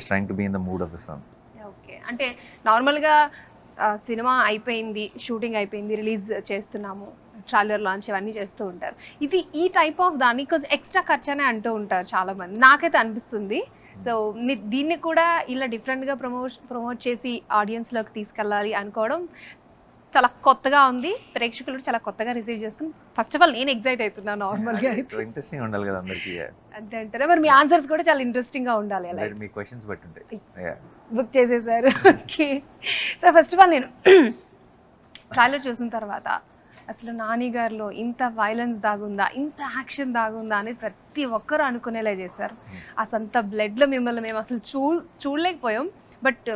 trying to be in the mood of the film. Okay, అంటే నార్మల్గా cinema అయిపోయింది, shooting అయిపోయింది, రిలీజ్ చేస్తున్నాము, ట్రైలర్ లాంచ్ ఇవన్నీ చేస్తూ ఉంటారు. ఇది ఈ టైప్ ఆఫ్ దాన్ని కొంచెం ఎక్స్ట్రా ఖర్చు అనే అంటూ ఉంటారు చాలామంది, నాకైతే అనిపిస్తుంది. సో దీన్ని కూడా ఇలా డిఫరెంట్గా ప్రమోట్ చేసి ఆడియన్స్లోకి తీసుకెళ్ళాలి అనుకోవడం చాలా కొత్తగా ఉంది. ప్రేక్షకులు చాలా కొత్తగా రిసీవ్ చేసుకుని ఫస్ట్ ఆఫ్ ఆల్ నేను ఎక్సైట్ అవుతున్నాను నార్మల్గా. ఇంట్రెస్టింగ్ ఉండాలి కదా అందరికీ. అంతే అంటారా? మరి మీ ఆన్సర్స్ కూడా చాలా ఇంట్రెస్టింగ్గా ఉండాలి. అలా మీ క్వశ్చన్స్ బట్టి ఉంటాయి. బుక్ చేసేసారు. Okay, so first of all నేను ట్రైలర్ చూసిన తర్వాత అసలు నాని గారిలో ఇంత వైలెన్స్ దాగుందా, ఇంత యాక్షన్ దాగుందా అనేది ప్రతి ఒక్కరూ అనుకునేలా చేశారు. అసలు అంత బ్లడ్లో మిమ్మల్ని మేము అసలు చూడలేకపోయాం. బట్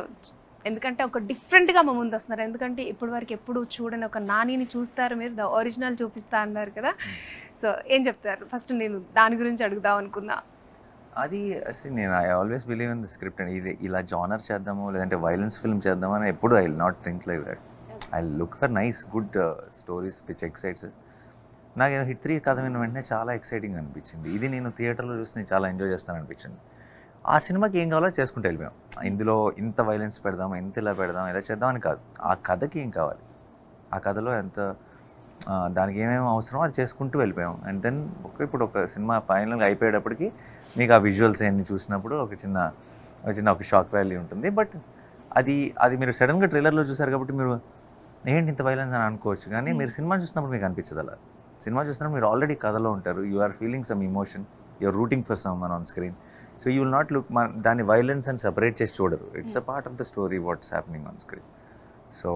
ఎందుకంటే ఒక డిఫరెంట్గా మా ముందు వస్తున్నారు. ఎందుకంటే ఇప్పటి వరకు ఎప్పుడు చూడని ఒక నానిని చూస్తారు మీరు, ద ఒరిజినల్ చూపిస్తా అన్నారు కదా. సో ఏం చెప్తారు? ఫస్ట్ నేను దాని గురించి అడుగుదాం అనుకున్నా. అది అసలు నేను I always believe in the script అండి. ఇది ఇలా జానర్ చేద్దాము లేదంటే వైలెన్స్ ఫిల్మ్ చేద్దాము అని ఎప్పుడు I will not think like that. I look for nice good stories which excites. నాకు హిట్ 3 కథ విన్న వెంటనే చాలా ఎక్సైటింగ్ అనిపించింది. ఇది నేను థియేటర్లో చూసి నేను చాలా ఎంజాయ్ చేస్తాను అనిపించింది. ఆ సినిమాకి ఏం కావాలో చేసుకుంటూ వెళ్ళిపోయాం. ఇందులో ఇంత వైలెన్స్ పెడదాం, ఇంత ఇలా పెడదాం, ఇలా చేద్దాం అని కాదు. ఆ కథకి ఏం కావాలి, ఆ కథలో ఎంత దానికి ఏమేమి అవసరమో అది చేసుకుంటూ వెళ్ళిపోయాం. అండ్ దెన్ ఇప్పుడు ఒక సినిమా ఫైనల్గా అయిపోయేటప్పటికి మీకు ఆ విజువల్స్ అన్ని చూసినప్పుడు ఒక చిన్న షాక్ వాల్యూ ఉంటుంది. బట్ అది మీరు సడన్గా ట్రైలర్లో చూసారు కాబట్టి మీరు ఏంటి ఇంత వైలెన్స్ అని అనుకోవచ్చు. కానీ మీరు సినిమా చూసినప్పుడు మీకు అనిపించదు అలా. సినిమా చూసినప్పుడు మీరు ఆల్రెడీ కథలో ఉంటారు. You are feeling some emotion, you are rooting for someone on screen. So you will not look దాని వైలెన్స్ అని సెపరేట్ చేసి చూడరు. It's a part of the story what's happening on screen. So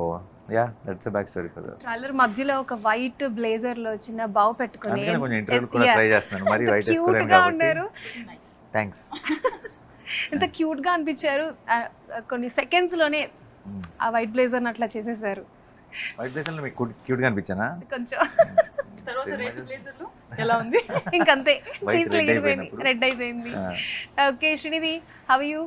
yeah, that's a back story for that. Trailer మధ్యలో ఒక white blazer లో చిన్న బావ్ పెట్టుకొని కొంచెం ఇంటర్వ్యూ కూడా ట్రై చేస్తున్నాను. మరి వైట్ వేసుకోలేను కాబట్టి. థ్యాంక్స్. ఎంత క్యూట్ గా అనిపించారు. కొన్ని సెకండ్స్ లోనే ఆ వైట్ బ్లేజర్ అట్లా చేసేసారు. వైట్ బ్లేజర్ లో మీకు క్యూట్ గా అనిపించానా? కొంచెం. తర్వాత రెడ్ బ్లేజర్ లో ఎలా ఉంది? ఇంకంతే, రెడ్ అయిపోయింది. Okay Srinidhi, how are you?